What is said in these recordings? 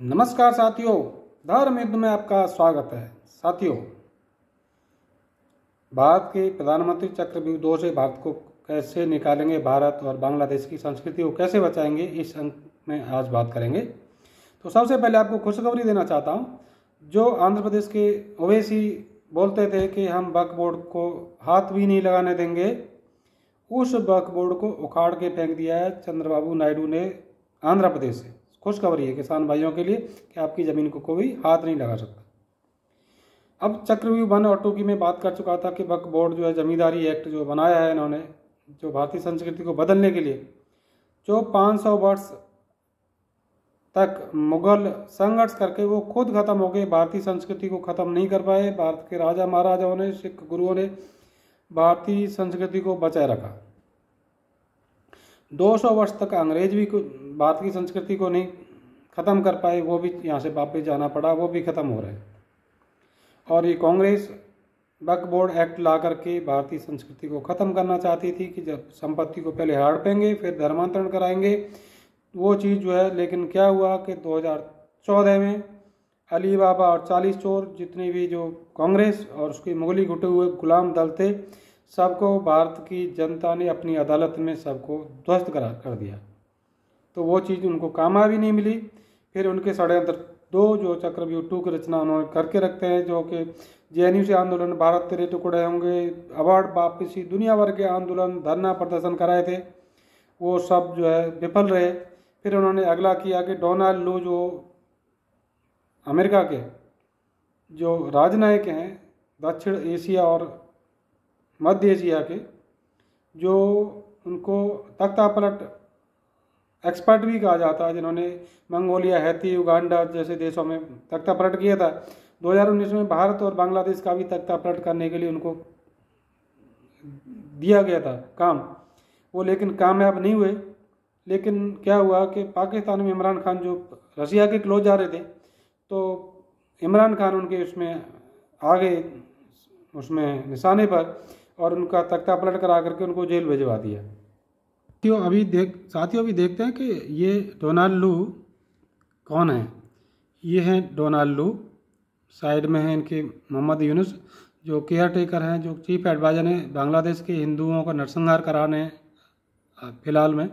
नमस्कार साथियों, धर्म युद्ध में आपका स्वागत है। साथियों, भारत के प्रधानमंत्री चक्रव्यूह 2 से भारत को कैसे निकालेंगे, भारत और बांग्लादेश की संस्कृति को कैसे बचाएंगे, इस अंक में आज बात करेंगे। तो सबसे पहले आपको खुशखबरी देना चाहता हूँ। जो आंध्र प्रदेश के ओवैसी बोलते थे कि हम वक्फ बोर्ड को हाथ भी नहीं लगाने देंगे, उस वक्फ बोर्ड को उखाड़ के फेंक दिया है चंद्रबाबू नायडू ने आंध्र प्रदेश से। खुशखबरी है किसान भाइयों के लिए कि आपकी ज़मीन को कोई हाथ नहीं लगा सकता। अब चक्रव्यूह 1 और 2 की मैं बात कर चुका था कि वक्फ बोर्ड जो है जमींदारी एक्ट जो बनाया है इन्होंने, जो भारतीय संस्कृति को बदलने के लिए, जो 500 वर्ष तक मुगल संघर्ष करके वो खुद खत्म हो गए, भारतीय संस्कृति को ख़त्म नहीं कर पाए। भारत के राजा महाराजाओं ने, सिख गुरुओं ने भारतीय संस्कृति को बचाए रखा। 200 वर्ष तक अंग्रेज भी भारत की संस्कृति को नहीं ख़त्म कर पाए, वो भी यहाँ से वापस जाना पड़ा, वो भी ख़त्म हो रहे हैं। और ये कांग्रेस वक्फ बोर्ड एक्ट ला करके भारतीय संस्कृति को ख़त्म करना चाहती थी कि जब संपत्ति को पहले हड़पेंगे फिर धर्मांतरण कराएंगे, वो चीज़ जो है। लेकिन क्या हुआ कि 2014 में अली बाबा और 40 चोर, जितने भी जो कांग्रेस और उसके मुगली घुटे हुए गुलाम दल थे, सबको भारत की जनता ने अपनी अदालत में सबको ध्वस्त कर दिया। तो वो चीज़ उनको कामयाबी नहीं मिली। फिर उनके षड्यंत्र 2 जो चक्रव्यूह 2 की रचना उन्होंने करके रखते हैं, जो कि जेएनयू से आंदोलन, भारत तेरे टुकड़े होंगे, अवार्ड वापसी, दुनिया भर के आंदोलन, धरना प्रदर्शन कराए थे, वो सब जो है विफल रहे। फिर उन्होंने अगला किया कि डोनाल्ड लू, जो अमेरिका के जो राजनयिक हैं दक्षिण एशिया और मध्य एशिया के, जो उनको तख्ता पलट एक्सपर्ट भी कहा जाता है, जिन्होंने मंगोलिया, हैती, युगांडा जैसे देशों में तख्ता पलट किया था। 2019 में भारत और बांग्लादेश का भी तख्ता पलट करने के लिए उनको दिया गया था काम, वो लेकिन कामयाब नहीं हुए। लेकिन क्या हुआ कि पाकिस्तान में इमरान खान जो रसिया के क्लोज जा रहे थे, तो इमरान खान उनके उसमें आ गए, उसमें निशाने पर, और उनका तख्ता पलट करा करके उनको जेल भिजवा दिया। साथियों अभी देखते हैं कि ये डोनाल्ड लू कौन है। ये हैं डोनाल्ड लू, साइड में हैं इनके मोहम्मद यूनुस, जो केयर टेकर हैं, जो चीफ एडवाइजर हैं बांग्लादेश के हिंदुओं का नरसंहार कराने फिलहाल में।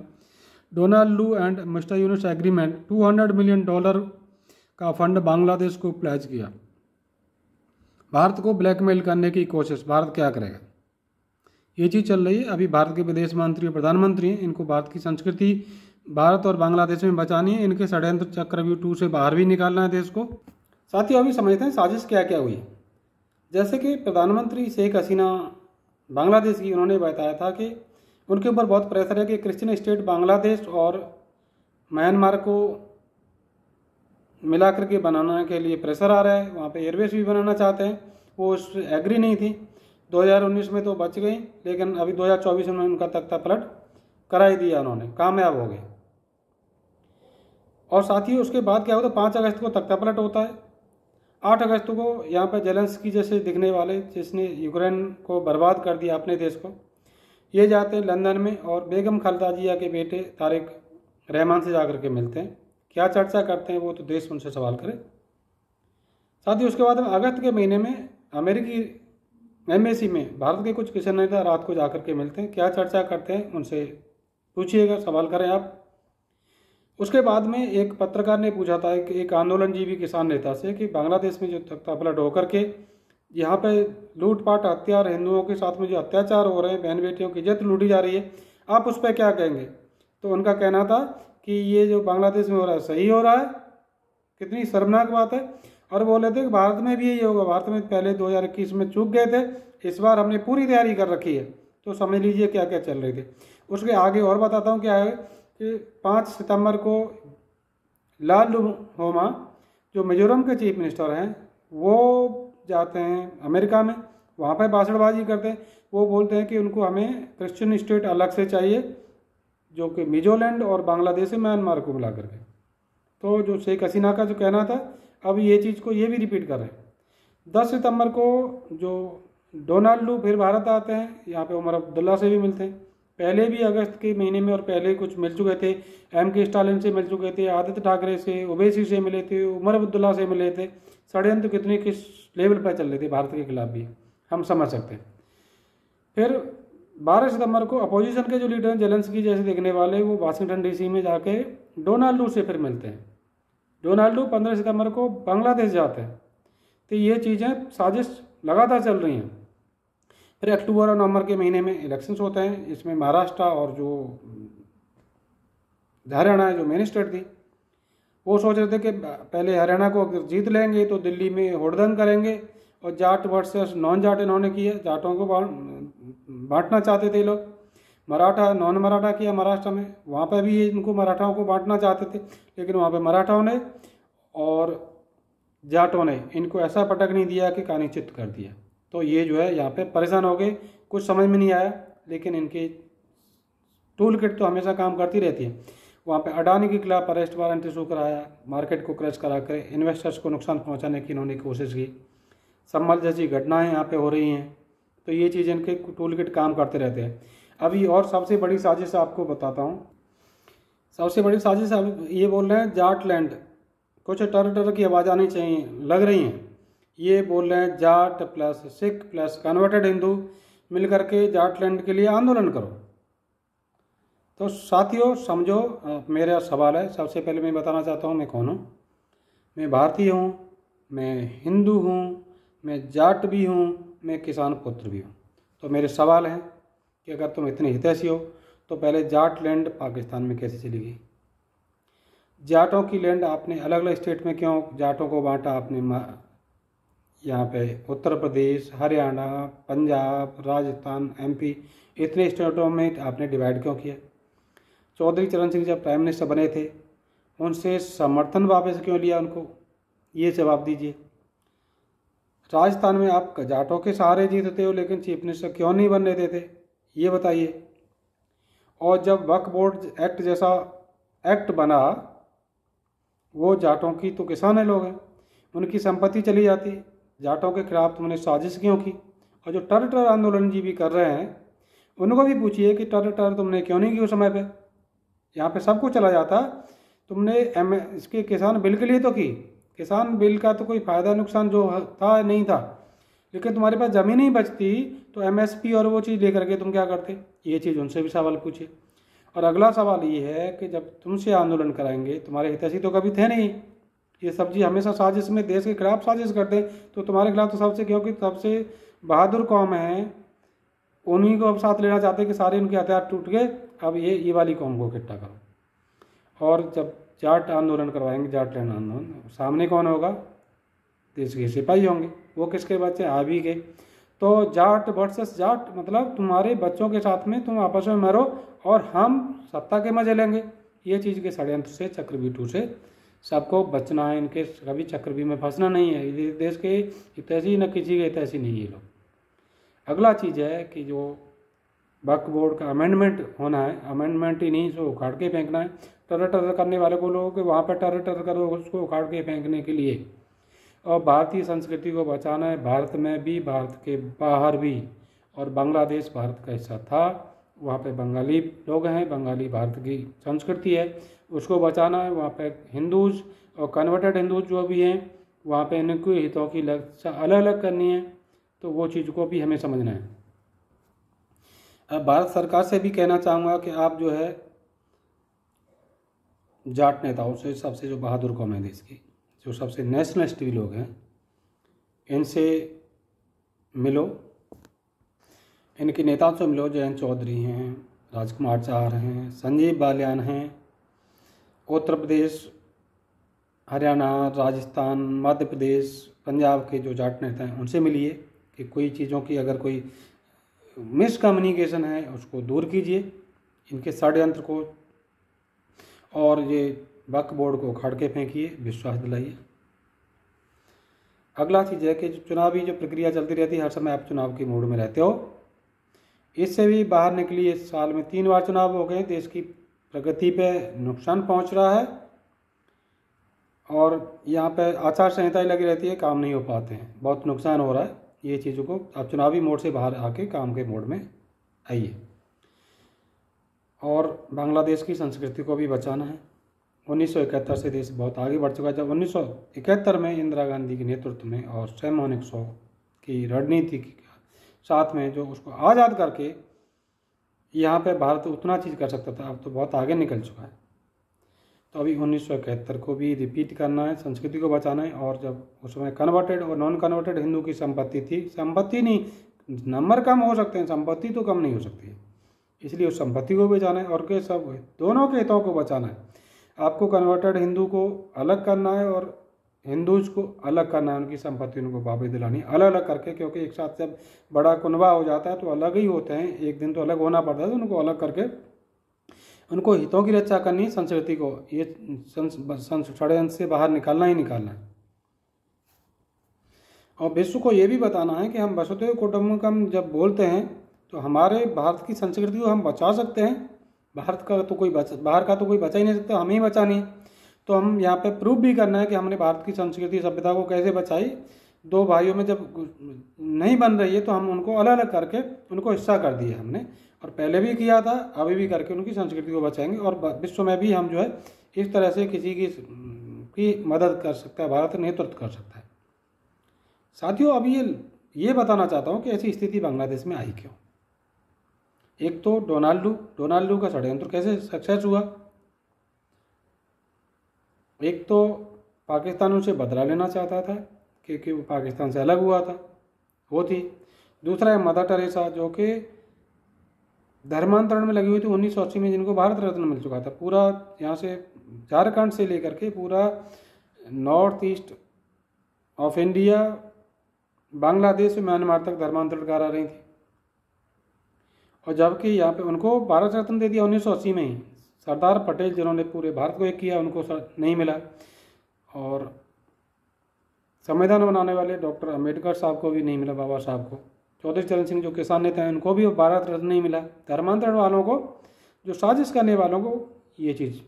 डोनाल्ड लू and mister Yunus agreement, $200 million का फंड बांग्लादेश को प्लेज किया। भारत को ब्लैकमेल करने की कोशिश, भारत क्या करेगा, ये चीज़ चल रही है। अभी भारत के विदेश मंत्री और प्रधानमंत्री हैं, इनको भारत की संस्कृति भारत और बांग्लादेश में बचानी है, इनके षड्यंत्र चक्रव्यूह 2 से बाहर भी निकालना है देश को। साथियों अभी समझते हैं साजिश क्या क्या हुई। जैसे कि प्रधानमंत्री शेख हसीना बांग्लादेश की, उन्होंने बताया था कि उनके ऊपर बहुत प्रेशर है कि क्रिश्चियन स्टेट बांग्लादेश और म्यांमार को मिला करके बनाने के लिए प्रेशर आ रहा है। वहाँ पे एयरबेस भी बनाना चाहते हैं, वो उस एग्री नहीं थी। 2019 में तो बच गई, लेकिन अभी 2024 में उनका तख्ता पलट करा ही दिया, उन्होंने कामयाब हो गए। और साथ ही उसके बाद क्या होता है, 5 अगस्त को तख्ता पलट होता है। 8 अगस्त को यहाँ पर जेलेंस्की जैसे दिखने वाले, जिसने यूक्रेन को बर्बाद कर दिया अपने देश को, ये जाते हैं लंदन में और बेगम खालेदा जिया के बेटे तारिक रहमान से जाकर के मिलते हैं। क्या चर्चा करते हैं वो तो देश उनसे सवाल करे। साथ ही उसके बाद अगस्त के महीने में अमेरिकी एम्बेसी में भारत के कुछ किसान नेता रात को जाकर के मिलते हैं। क्या चर्चा करते हैं उनसे पूछिएगा, सवाल करें आप। उसके बाद में एक पत्रकार ने पूछा था कि एक आंदोलनजीवी किसान नेता से कि बांग्लादेश में जो तख्ता पलट होकर के यहाँ पे लूटपाट, हत्या और हिंदुओं के साथ में जो अत्याचार हो रहे हैं, बहन बेटियों की इज्जत लूटी जा रही है, आप उस पर क्या कहेंगे। तो उनका कहना था कि ये जो बांग्लादेश में हो रहा है सही हो रहा है, कितनी शर्मनाक बात है। और बोले थे कि भारत में भी यही होगा, भारत में पहले 2021 में चूक गए थे, इस बार हमने पूरी तैयारी कर रखी है। तो समझ लीजिए क्या क्या चल रही थी। उसके आगे और बताता हूँ क्या है कि 5 सितंबर को लालधुमा, जो मिजोरम के चीफ मिनिस्टर हैं, वो जाते हैं अमेरिका में, वहाँ पर भाषणबाजी करते हैं। वो बोलते हैं कि उनको हमें क्रिश्चियन स्टेट अलग से चाहिए, जो कि मिजोलैंड और बांग्लादेश, म्यांमार को मिला करके। तो जो शेख हसीना का जो कहना था, अब ये चीज़ को ये भी रिपीट कर रहे हैं। 10 सितंबर को जो डोनाल्ड लू फिर भारत आते हैं, यहाँ पे उमर अब्दुल्ला से भी मिलते हैं, पहले भी अगस्त के महीने में और पहले कुछ मिल चुके थे, M.K. स्टालिन से मिल चुके थे, आदित्य ठाकरे से, ओवैसी से मिले थे, उमर अब्दुल्ला से मिले थे। षड्यंत्र कितने किस लेवल पर चल रहे थे भारत के खिलाफ भी हम समझ सकते हैं। फिर 12 सितंबर को अपोजिशन के जो लीडर हैं जेलेंस्की जैसे देखने वाले, वो वाशिंगटन DC में जाके डोनाल्डो से फिर मिलते हैं। डोनाल्डो 15 सितंबर को बांग्लादेश जाते हैं। तो ये चीज़ें साजिश लगातार चल रही हैं। फिर अक्टूबर और नवंबर के महीने में इलेक्शंस होते हैं। इसमें महाराष्ट्र और जो हरियाणा है जो मेन स्टेट थी, वो सोच रहे थे कि पहले हरियाणा को अगर जीत लेंगे तो दिल्ली में हुड़दंग करेंगे, और जाट वर्सेस नॉन जाट इन्होंने किए, जाटों को बांटना चाहते थे लोग। मराठा नॉन मराठा किया महाराष्ट्र में, वहाँ पर भी इनको मराठाओं को बांटना चाहते थे, लेकिन वहाँ पे मराठाओं ने और जाटों ने इनको ऐसा पटक नहीं दिया कि कानीचित कर दिया। तो ये जो है यहाँ पे परेशान हो गए, कुछ समझ में नहीं आया, लेकिन इनकी टूल किट तो हमेशा काम करती रहती है। वहाँ पे अडानी के खिलाफ अरेस्ट वारंट इशू कराया, मार्केट को क्रैश करा कर इन्वेस्टर्स को नुकसान पहुँचाने की इन्होंने कोशिश की। संभल जैसी घटनाएं यहाँ पे हो रही हैं। तो ये चीज़ इनके टूल किट काम करते रहते हैं। अभी और सबसे बड़ी साजिश आपको बताता हूँ। सबसे बड़ी साजिश अब ये बोल रहे हैं जाट लैंड, कुछ टर टर की आवाज़ आनी चाहिए लग रही हैं। ये बोल रहे हैं Jat plus Sikh plus converted Hindu मिल करके जाट लैंड के लिए आंदोलन करो। तो साथियों समझो, मेरा सवाल है, सबसे पहले मैं बताना चाहता हूँ मैं कौन हूँ। मैं भारतीय हूँ, मैं हिंदू हूँ, मैं जाट भी हूँ, मैं किसान पुत्र भी हूँ। तो मेरे सवाल हैं कि अगर तुम इतने हितैषी हो तो पहले जाट लैंड पाकिस्तान में कैसे चली गई? जाटों की लैंड आपने अलग अलग स्टेट में क्यों जाटों को बांटा? आपने यहाँ पे उत्तर प्रदेश, हरियाणा, पंजाब, राजस्थान, MP इतने स्टेटों में आपने डिवाइड क्यों किया? चौधरी चरण सिंह जब प्राइम मिनिस्टर बने थे उनसे समर्थन वापस क्यों लिया उनको? ये जवाब दीजिए। राजस्थान में आप जाटों के सहारे जीतते हो लेकिन चीफ मिनिस्टर क्यों नहीं बनने देते? ये बताइए। और जब वक्फ बोर्ड एक्ट जैसा एक्ट बना, वो जाटों की तो किसान है लोग हैं, उनकी संपत्ति चली जाती, जाटों के खिलाफ तुमने साजिश क्यों की? और जो टर टर आंदोलन जी भी कर रहे हैं उनको भी पूछिए कि टर टर तुमने क्यों नहीं की उस समय पे? यहाँ पे सब कुछ चला जाता, तुमने इसके किसान बिल के लिए तो की। किसान बिल का तो कोई फ़ायदा नुकसान जो था नहीं था, लेकिन तुम्हारे पास ज़मीन नहीं बचती तो MSP और वो चीज़ लेकर के तुम क्या करते? ये चीज़ उनसे भी सवाल पूछिए। और अगला सवाल ये है कि जब तुमसे आंदोलन कराएंगे, तुम्हारे हितैषी तो कभी थे नहीं, ये सब जी हमेशा साजिश में देश के खिलाफ साजिश करते हैं, तो तुम्हारे खिलाफ तो सबसे, क्योंकि सबसे बहादुर कौम है, उन्हीं को अब साथ लेना चाहते हैं कि सारे उनके हथियार टूट गए, अब ये वाली कौम को इकट्ठा करो। और जब जाट आंदोलन करवाएंगे, जाट लैंड आंदोलन, सामने कौन होगा? देश के सिपाही होंगे। वो किसके बच्चे? आ भी गए। तो जाट वर्सेस जाट मतलब तुम्हारे बच्चों के साथ में तुम आपस में मरो और हम सत्ता के मजे लेंगे। ये चीज़ के षड्यंत्र से, चक्रव्यूह से सबको बचना है, इनके कभी चक्रव्यूह में फंसना नहीं है। ये देश के हितैषी न किसी के हितैषी नहीं ये लोग। अगला चीज़ है कि जो वक्फ बोर्ड का अमेंडमेंट होना है, अमेंडमेंट ही नहीं, सो उखाड़ के फेंकना है। टर टर करने वाले को लोगों के वहाँ पर टर टर करो, उसको उखाड़ के फेंकने के लिए। और भारतीय संस्कृति को बचाना है, भारत में भी, भारत के बाहर भी। और बांग्लादेश भारत का हिस्सा था, वहाँ पे बंगाली लोग हैं, बंगाली भारत की संस्कृति है, उसको बचाना है। वहाँ पे हिंदूज और कन्वर्टेड हिंदूज जो भी हैं, वहाँ पे इनके हितों की अलग अलग करनी है, तो वो चीज़ को भी हमें समझना है। अब भारत सरकार से भी कहना चाहूँगा कि आप जो है जाट नेताओं से, सबसे जो बहादुर कौम है देश की, जो सबसे नेशनलिस्ट भी लोग हैं, इनसे मिलो, इनके नेताओं से मिलो। जयंत चौधरी हैं, राजकुमार चार हैं, संजीव बालियान हैं। उत्तर प्रदेश, हरियाणा, राजस्थान, मध्य प्रदेश, पंजाब के जो जाट नेता हैं उनसे मिलिए कि कोई चीज़ों की अगर कोई मिसकम्युनिकेशन है उसको दूर कीजिए, इनके षड्यंत्र को, और ये वक्फ बोर्ड को उखाड़ के फेंकिए, विश्वास दिलाइए। अगला चीज़ है कि जो चुनावी जो प्रक्रिया चलती रहती है, हर समय आप चुनाव की मूड में रहते हो, इससे भी बाहर निकलिए। इस साल में 3 बार चुनाव हो गए, देश की प्रगति पे नुकसान पहुंच रहा है, और यहाँ पे आचार संहिता लगी रहती है, काम नहीं हो पाते हैं, बहुत नुकसान हो रहा है। ये चीज़ों को आप चुनावी मोड से बाहर आके काम के मोड में आइए। और बांग्लादेश की संस्कृति को भी बचाना है। 1971 से देश बहुत आगे बढ़ चुका है। जब 1971 में इंदिरा गांधी के नेतृत्व में और सैमोनिक शॉ की रणनीति के साथ में जो उसको आज़ाद करके यहाँ पे भारत उतना चीज़ कर सकता था, अब तो बहुत आगे निकल चुका है। तो अभी 1971 को भी रिपीट करना है, संस्कृति को बचाना है। और जब उस समय कन्वर्टेड और नॉन कन्वर्टेड हिंदू की संपत्ति थी, संपत्ति नहीं, नंबर कम हो सकते हैं, संपत्ति तो कम नहीं हो सकती है, इसलिए उस संपत्ति को बचाना है और के सब दोनों के हितों को बचाना है। आपको कन्वर्टेड हिंदू को अलग करना है और हिंदूज को अलग करना है, उनकी संपत्ति उनको वापस दिलानी अलग अलग करके, क्योंकि एक साथ जब बड़ा कुनबा हो जाता है तो अलग ही होते हैं, एक दिन तो अलग होना पड़ता है, तो उनको अलग करके उनको हितों की रक्षा करनी, संस्कृति को ये षड्यंत्र से बाहर निकालना ही निकालना है। और विश्व को ये भी बताना है कि हम वसुधैव कुटुंबकम जब बोलते हैं तो हमारे भारत की संस्कृति को हम बचा सकते हैं। भारत का तो कोई बाहर का तो कोई बचा ही नहीं सकता, हमें ही बचानी है। तो हम यहाँ पे प्रूफ भी करना है कि हमने भारत की संस्कृति सभ्यता को कैसे बचाई। दो भाइयों में जब नहीं बन रही है तो हम उनको अलग अलग करके उनको हिस्सा कर दिए हमने, और पहले भी किया था, अभी भी करके उनकी संस्कृति को बचाएंगे। और विश्व में भी हम जो है इस तरह से किसी की मदद कर सकता है, भारत नेतृत्व कर सकता है। साथियों, अब ये बताना चाहता हूँ कि ऐसी स्थिति बांग्लादेश में आई क्यों। एक तो डोनाल्डो का षड्यंत्र कैसे सक्सेस हुआ। एक तो पाकिस्तान उनसे बदला लेना चाहता था क्योंकि वो पाकिस्तान से अलग हुआ था, वो थी। दूसरा है मदर टेरेसा, जो कि धर्मांतरण में लगी हुई थी 1980 में, जिनको भारत रत्न मिल चुका था। पूरा यहाँ से झारखंड से लेकर के पूरा north east of India, Bangladesh से म्यांमार तक धर्मांतरण करा रही थी, और जबकि यहाँ पे उनको भारत रत्न दे दिया 1980 में ही। सरदार पटेल जिन्होंने पूरे भारत को एक किया, उनको नहीं मिला। और संविधान बनाने वाले डॉक्टर अम्बेडकर साहब को भी नहीं मिला, बाबा साहब को। चौधरी चरण सिंह जो किसान नेता हैं, उनको भी भारत रत्न नहीं मिला। धर्मांतरण वालों को, जो साजिश करने वालों को ये चीज़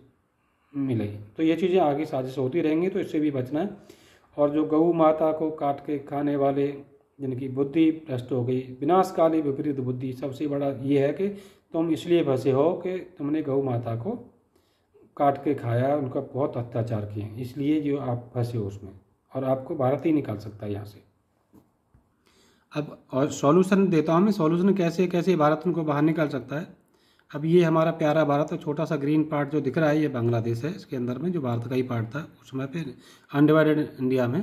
मिलेगी। तो ये चीज़ें आगे साजिश होती रहेंगी, तो इससे भी बचना है। और जो गऊ माता को काट के खाने वाले, जिनकी बुद्धि भ्रष्ट हो गई, विनाशकाली विपरीत बुद्धि, सबसे बड़ा ये है कि तुम इसलिए फंसे हो कि तुमने गऊ माता को काट के खाया, उनका बहुत अत्याचार किए, इसलिए जो आप फंसे हो उसमें, और आपको भारत ही निकाल सकता है यहाँ से। अब और सॉल्यूशन देता हूँ मैं, सॉल्यूशन कैसे कैसे भारत उनको बाहर निकाल सकता है। अब ये हमारा प्यारा भारत है, छोटा सा ग्रीन पार्ट जो दिख रहा है ये बांग्लादेश है, इसके अंदर में जो भारत का ही पार्ट था उस समय पे अनडिवाइडेड इंडिया में।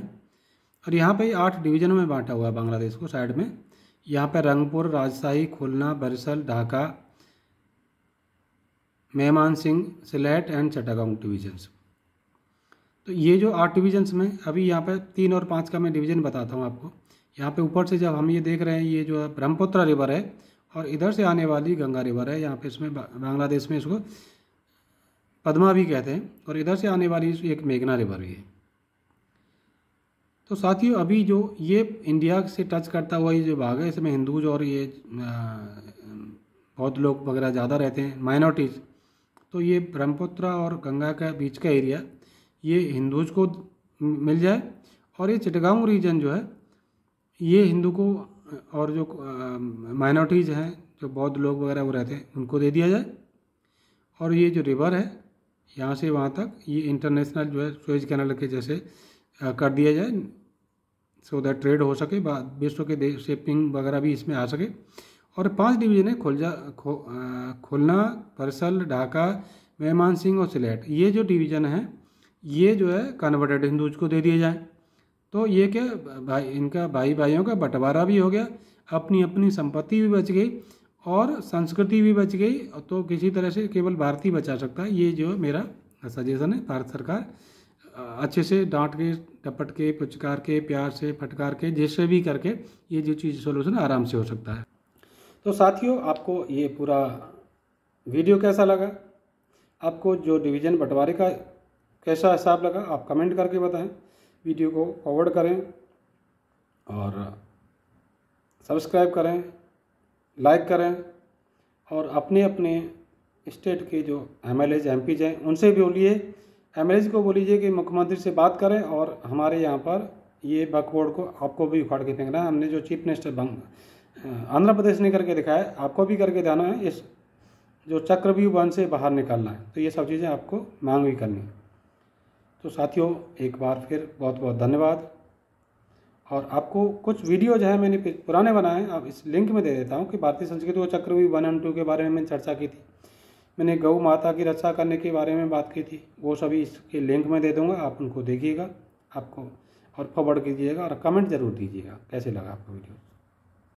और यहाँ पे 8 डिवीजन में बांटा हुआ है बांग्लादेश को। साइड में यहाँ पे रंगपुर, राजशाही, खुलना, बरिशल, ढाका, मेहमान सिंह, सिलेट एंड चट्टागांव डिवीजन्स। तो ये जो 8 डिवीजन्स में, अभी यहाँ पे 3 और 5 का मैं डिवीजन बताता हूँ आपको। यहाँ पे ऊपर से जब हम ये देख रहे हैं, ये जो है ब्रह्मपुत्र रिवर है, और इधर से आने वाली गंगा रिवर है। यहाँ पे इसमें बांग्लादेश में इसको पद्मा भी कहते हैं, और इधर से आने वाली एक मेघना रिवर भी है। तो साथियों, अभी जो ये इंडिया से टच करता हुआ ये जो भाग है, इसमें हिंदूज और ये बौद्ध लोग वगैरह ज़्यादा रहते हैं, माइनॉरिटीज़। तो ये ब्रह्मपुत्र और गंगा का बीच का एरिया ये हिंदूज को मिल जाए, और ये चिटगांव रीजन जो है ये हिंदू को, और जो माइनॉरिटीज़ हैं, जो बौद्ध लोग वगैरह वो रहते हैं, उनको दे दिया जाए। और ये जो रिवर है यहाँ से वहाँ तक, ये इंटरनेशनल जो है सुएज कैनल के जैसे कर दिया जाए, सो दैट ट्रेड हो सके, विश्व के देश शिपिंग वगैरह भी इसमें आ सके। और 5 डिवीजन है, खुलना, बरिशल, ढाका, मेहमान सिंह और सिलेट। ये जो डिवीज़न है ये जो है कन्वर्टेड हिंदूज को दे दिए जाए। तो ये क्या भाई, इनका भाइयों का बंटवारा भी हो गया, अपनी अपनी संपत्ति भी बच गई और संस्कृति भी बच गई। तो किसी तरह से केवल भारत ही बचा सकता है। ये जो मेरा सजेशन है, भारत सरकार अच्छे से डांट के, टपट के, पुचकार के, प्यार से, फटकार के, जैसे भी करके ये जो चीज़ सोल्यूशन आराम से हो सकता है। तो साथियों, आपको ये पूरा वीडियो कैसा लगा, आपको जो डिवीज़न बंटवारे का कैसा हिसाब लगा, आप कमेंट करके बताएं। वीडियो को फॉरवर्ड करें और सब्सक्राइब करें, लाइक करें, और अपने अपने स्टेट के जो MLAs MPs हैं उनसे भी बोलिए, MLAs को बोलिए कि मुख्यमंत्री से बात करें। और हमारे यहाँ पर ये वक्फ बोर्ड को आपको भी उखाड़ के फेंकना है। हमने जो चीफ मिनिस्टर आंध्र प्रदेश ने करके दिखाया है, आपको भी करके जाना है। इस जो चक्रव्यूह वन से बाहर निकलना है। तो ये सब चीज़ें आपको मांग भी करनी है। तो साथियों, एक बार फिर बहुत बहुत धन्यवाद। और आपको कुछ वीडियो जो है मैंने पुराने बनाए, अब इस लिंक में दे देता हूँ कि भारतीय संस्कृति और चक्रव्यूह 1 और 2 के बारे में मैंने चर्चा की थी। मैंने गौ माता की रक्षा करने के बारे में बात की थी, वो सभी इसके लिंक में दे दूँगा, आप उनको देखिएगा आपको और फॉरवर्ड कीजिएगा और कमेंट ज़रूर दीजिएगा कैसे लगा आपको वीडियो।